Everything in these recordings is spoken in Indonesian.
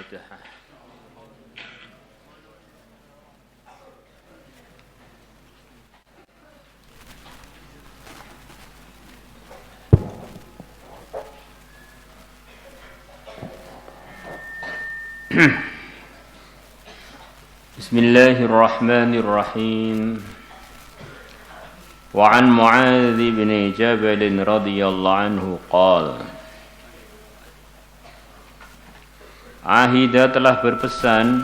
الفاتحة. بسم الله الرحمن الرحيم. وعن معاذ بن جبل رضي الله عنه قال Ahida telah berpesan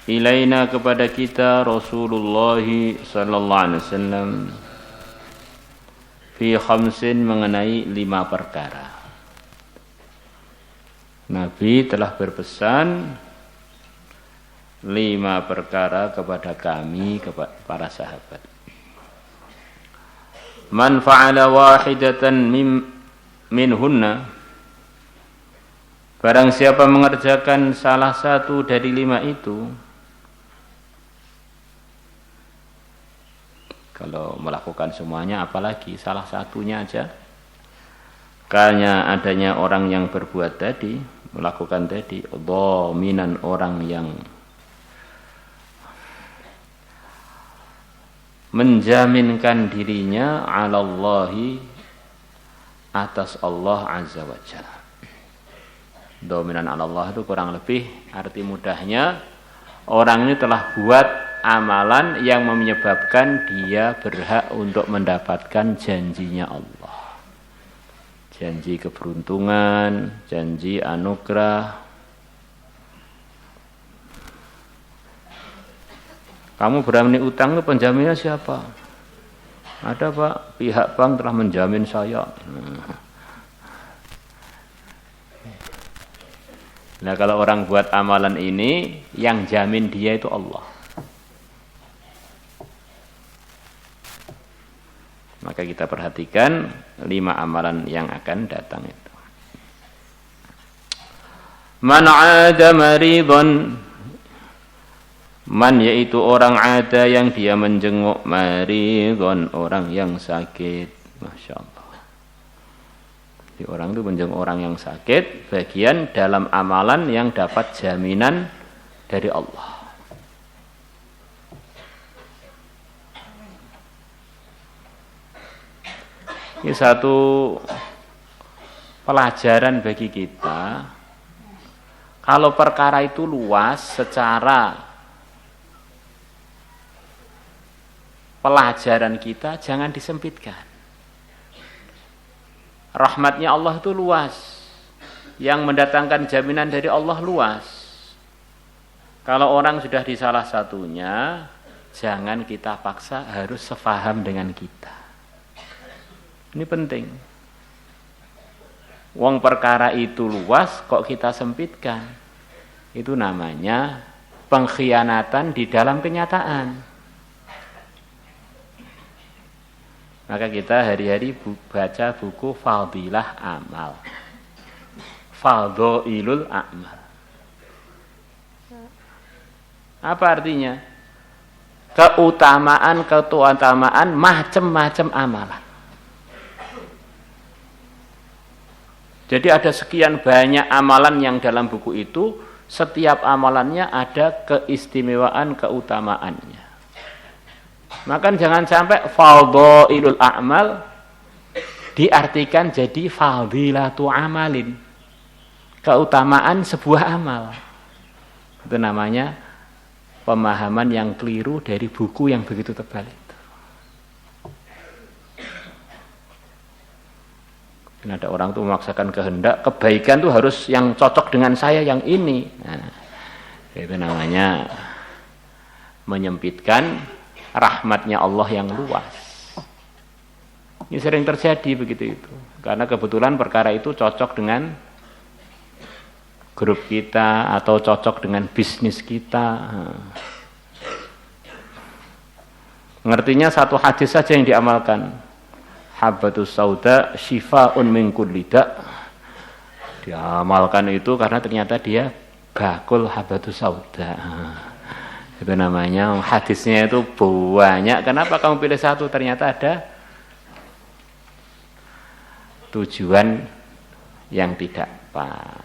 ilaina kepada kita Rasulullah sallallahu alaihi wasallam fi khamsin mengenai 5 perkara. Nabi telah berpesan 5 perkara kepada kami, kepada para sahabat. Man fa'ala wahidatan minhunna, barang siapa mengerjakan salah satu dari 5 itu, kalau melakukan semuanya apalagi salah satunya aja, karena adanya orang yang berbuat tadi, melakukan tadi, dhaminan orang yang menjaminkan dirinya 'alallahi atas Allah azza wa jalla. Dominan Allah itu kurang lebih arti mudahnya orang ini telah buat amalan yang menyebabkan dia berhak untuk mendapatkan janjinya Allah. Janji keberuntungan, janji anugerah. Kamu berani utang itu penjaminnya siapa? Ada Pak, pihak bank telah menjamin saya. Nah kalau orang buat amalan ini, yang jamin dia itu Allah. Maka kita perhatikan 5 amalan yang akan datang itu. Man 'ada maridhan, man yaitu orang ada yang dia menjenguk, maridhan orang yang sakit. Masya Allah. Jadi orang itu menjenguk orang yang sakit, bagian dalam amalan yang dapat jaminan dari Allah. Ini satu pelajaran bagi kita. Kalau perkara itu luas secara pelajaran kita, jangan disempitkan. Rahmatnya Allah itu luas, yang mendatangkan jaminan dari Allah luas. Kalau orang sudah di salah satunya, jangan kita paksa harus sefaham dengan kita. Ini penting. Wong perkara itu luas, kok kita sempitkan? Itu namanya pengkhianatan di dalam kenyataan. Maka kita hari-hari baca buku Fadilah Amal, Fadhailul A'mal. Apa artinya? Keutamaan macam-macam amalan. Jadi ada sekian banyak amalan yang dalam buku itu, setiap amalannya ada keistimewaan keutamaannya. Maka jangan sampai fadhailul a'mal diartikan jadi fadilatu amalin, keutamaan sebuah amal. Itu namanya pemahaman yang keliru dari buku yang begitu tebal itu. Dan ada orang tuh memaksakan kehendak, kebaikan tuh harus yang cocok dengan saya yang ini. Nah, itu namanya menyempitkan rahmatnya Allah yang luas. Ini sering terjadi begitu itu. Karena kebetulan perkara itu cocok dengan grup kita atau cocok dengan bisnis kita. Ngertinya satu hadis saja yang diamalkan. Habbatus sauda syifa'un min kulli da'. Diamalkan itu karena ternyata dia bakul habbatus sauda. Itu namanya hadisnya itu banyak. Kenapa kamu pilih satu? Ternyata ada tujuan yang tidak pas.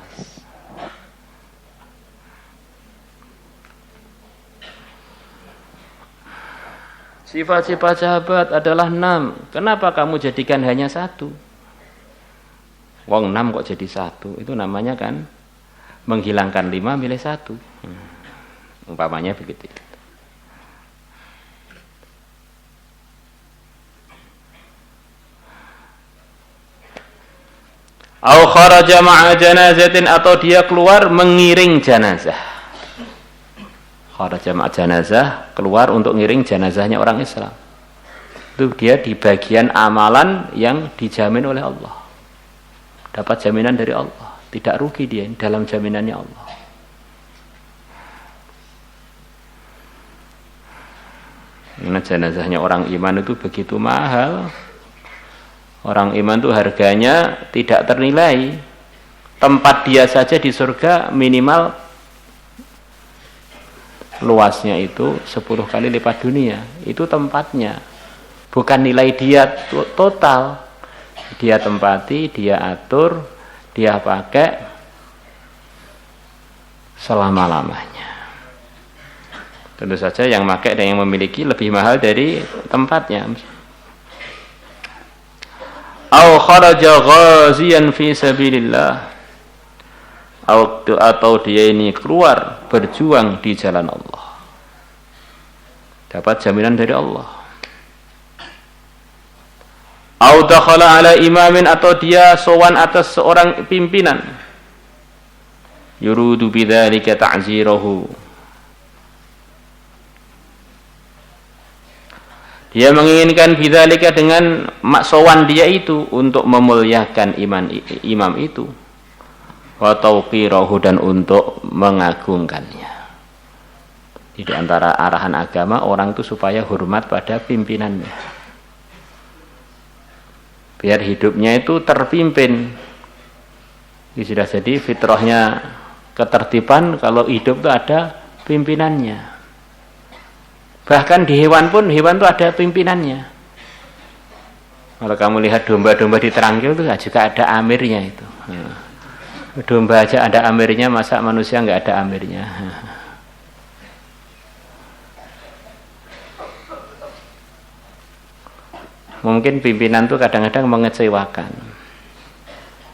Sifat-sifat sahabat adalah 6. Kenapa kamu jadikan hanya 1? Wong 6 kok jadi 1? Itu namanya kan menghilangkan 5 milih 1. Umpamanya begitu. Au kharaja ma'a janazatin, atau dia keluar mengiring jenazah. Kharaja ma'a janazah, keluar untuk ngiring jenazahnya orang Islam. Itu dia di bagian amalan yang dijamin oleh Allah. Dapat jaminan dari Allah, tidak rugi dia dalam jaminannya Allah. Karena jenazahnya orang iman itu begitu mahal. Orang iman itu harganya tidak ternilai. Tempat dia saja di surga minimal luasnya itu 10 kali lipat dunia. Itu tempatnya, bukan nilai dia total. Dia tempati, dia atur, dia pakai selama-lamanya. Tentu saja yang pakai dan yang memiliki lebih mahal dari tempatnya. Au kharaja ghaziyan fi sabilillah, atau dia ini keluar berjuang di jalan Allah, dapat jaminan dari Allah. Au dakhala ala imamin, atau dia sowan atas seorang pimpinan, yurudu bidzalika ta'zirahu, dia menginginkan bidzalika dengan maksowan dia itu untuk memuliakan imam itu, wa tauqirahu, dan untuk mengagungkannya. Di antara arahan agama orang itu supaya hormat pada pimpinannya, biar hidupnya itu terpimpin. Ini sudah jadi fitrahnya ketertiban kalau hidup itu ada pimpinannya. Bahkan di hewan pun, hewan itu ada pimpinannya. Kalau kamu lihat domba-domba di Terangkil itu juga ada amirnya itu. Domba aja ada amirnya, masa manusia nggak ada amirnya? Mungkin pimpinan itu kadang-kadang mengecewakan.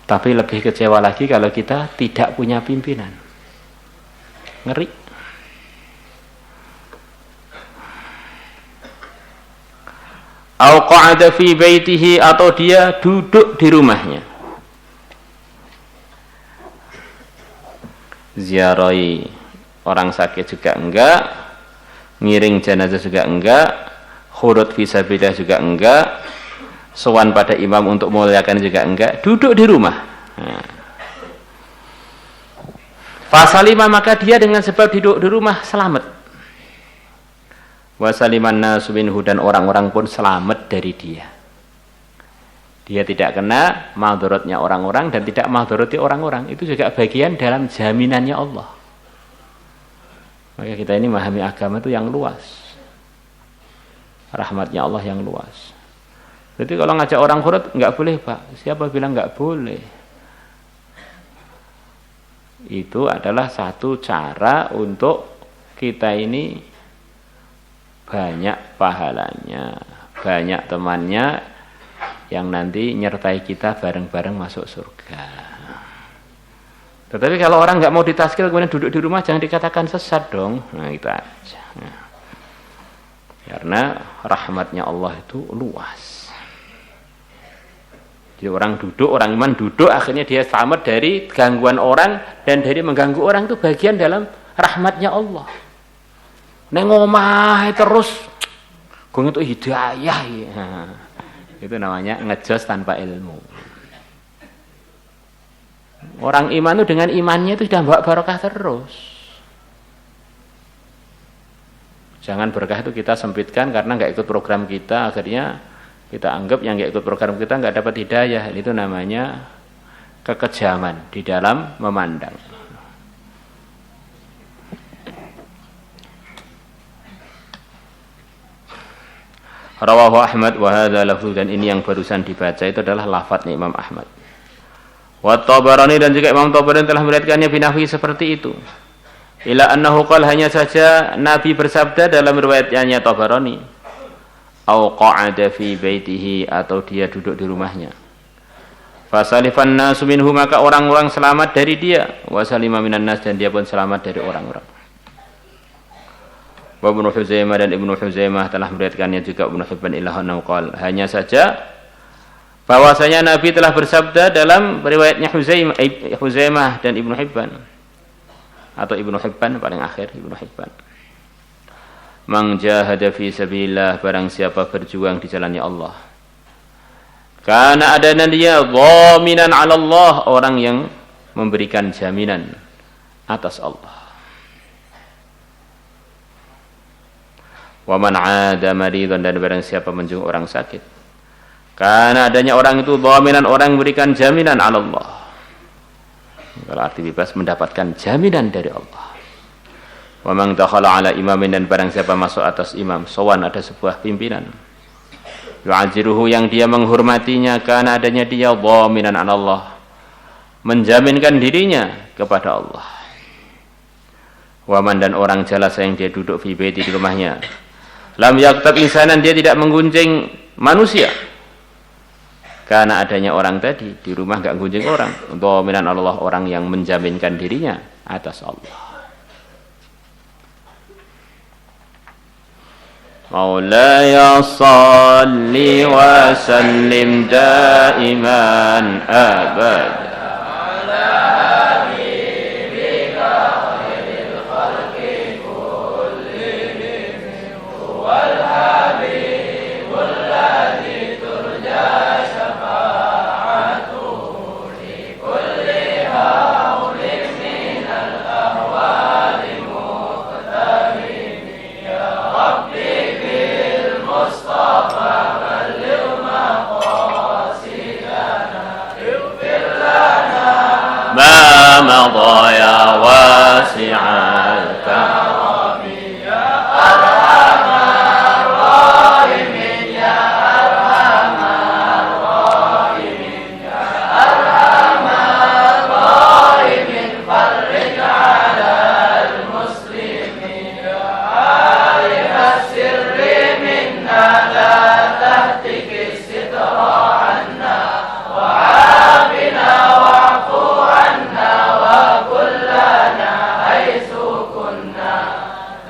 Tapi lebih kecewa lagi kalau kita tidak punya pimpinan. Ngeri. Au qa'ada fi baitihi, atau dia duduk di rumahnya. Ziarahi orang sakit juga enggak, ngiring jenazah juga enggak, khurud fi sabilillah juga enggak, sowan pada imam untuk memuliakan juga enggak, duduk di rumah. Fasalima, maka dia dengan sebab duduk di rumah selamat. Wasaliman nasu minhu, dan orang-orang pun selamat dari dia. Dia tidak kena madharatnya orang-orang dan tidak madharati orang-orang. Itu juga bagian dalam jaminannya Allah. Maka kita ini memahami agama itu yang luas. Rahmatnya Allah yang luas. Jadi kalau ngajak orang khurud enggak boleh, Pak. Siapa bilang enggak boleh? Itu adalah satu cara untuk kita ini banyak pahalanya, banyak temannya yang nanti nyertai kita bareng-bareng masuk surga. Tetapi kalau orang nggak mau ditaskil kemudian duduk di rumah, jangan dikatakan sesat dong. Nah, itu aja. Karena rahmatnya Allah itu luas. Jadi orang duduk, orang iman duduk, akhirnya dia selamat dari gangguan orang dan dari mengganggu orang, itu bagian dalam rahmatnya Allah. Neng omah terus gong itu hidayah ya. Itu namanya ngejos tanpa ilmu. Orang iman itu dengan imannya itu sudah bawa barokah terus. Jangan berkah itu kita sempitkan karena nggak ikut program kita, akhirnya kita anggap yang nggak ikut program kita nggak dapat hidayah. Itu namanya kekejaman di dalam memandang. Rawahu Ahmad wa hadza lafzu, dan ini yang barusan dibaca itu adalah lafadznya Imam Ahmad. Wa Tabarani dan juga Imam Tabarani telah meriwayatkannya binahwi seperti itu. Ila annahu qala, hanya saja Nabi bersabda dalam riwayatnya Tabarani, au qa'ada fi baitihi, atau dia duduk di rumahnya. Fasalifan nasu minhu, maka orang-orang selamat dari dia. Wa salima minan nas, dan dia pun selamat dari orang-orang. Wa Ibnu Huzaimah, dan Ibnu Huzaimah telah meriwayatkannya juga Ibnu Hibban ila annahu qala, hanya saja bahwasanya Nabi telah bersabda dalam riwayatnya Huzaimah dan Ibnu Hibban, atau Ibnu Hibban paling akhir, Ibnu Hibban. Man jahada fi sabilillah, barang siapa berjuang di jalannya Allah, kana adana dia dhaminan 'ala Allah, orang yang memberikan jaminan atas Allah. Wa man 'ada maridan, dan barang siapa menjenguk orang sakit, karena adanya orang itu dhaminan, orang memberikan jaminan 'ala Allah. Kalau arti bebas, mendapatkan jaminan dari Allah. Wa man dakhala 'ala imamin, dan barang siapa masuk atas imam, sowan ada sebuah pimpinan, yu'aziruhu, yang dia menghormatinya, karena adanya dia dhaminan 'ala Allah, menjaminkan dirinya kepada Allah. Wa man, dan orang jalasa yang dia duduk fi baiti, di rumahnya, lam yaktab insanan, dia tidak menggunjing manusia, karena adanya orang tadi di rumah enggak gunjing orang. Dhaminan Allah, orang yang menjaminkan dirinya atas Allah. Maulaya salli wa sallim daiman abad مضى يا واسع الكرم يا أرحم الراحمين يا أرحم الراحمين يا أرحم الراحمين فرج على المسلمين يا عالم السر منا لا تهتك الستر عنا وعافنا واعف عنا وكلنا حيث كنا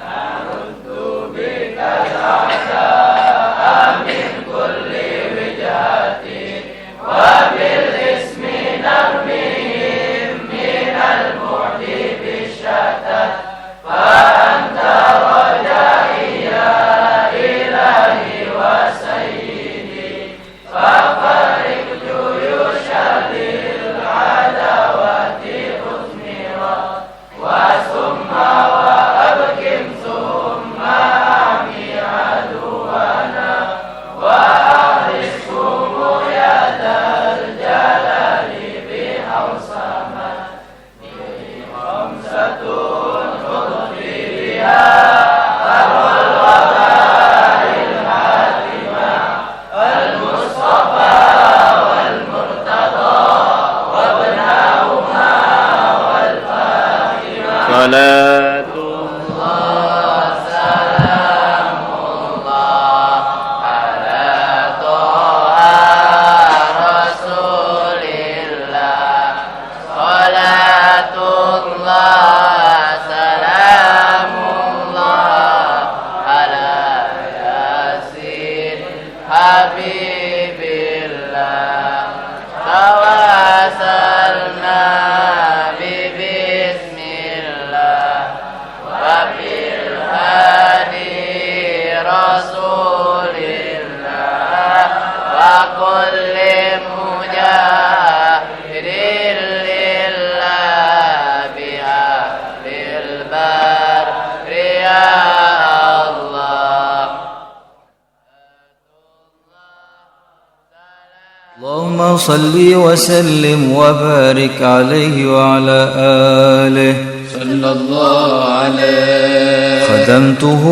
نرد بك الأعداء من كل وجهة وبالاسم نرميهم من البعد بالشتات فأنت رجائي يا إلهي وسيدي ففرق جيوش للعداوة أثمرت وثم وأبكم ثم أعمي عدونا وأهلكم يا ذا الجلال بحوصمة خمسة تضحي بها أرى الوباء الحاتمة المصطفى والمرتضى وابناهما والفاطمة صلاة الله سلام الله على طه رسول الله صلاة الله سلام الله على ياسين حبيب الله تواصلنا ببسم الله وبالهادي رسول الله وكل مجاهد لله بأهل البر يا الله. اللهم صل وسلم وبارك عليه وعلى آله صلى الله عليه خدمته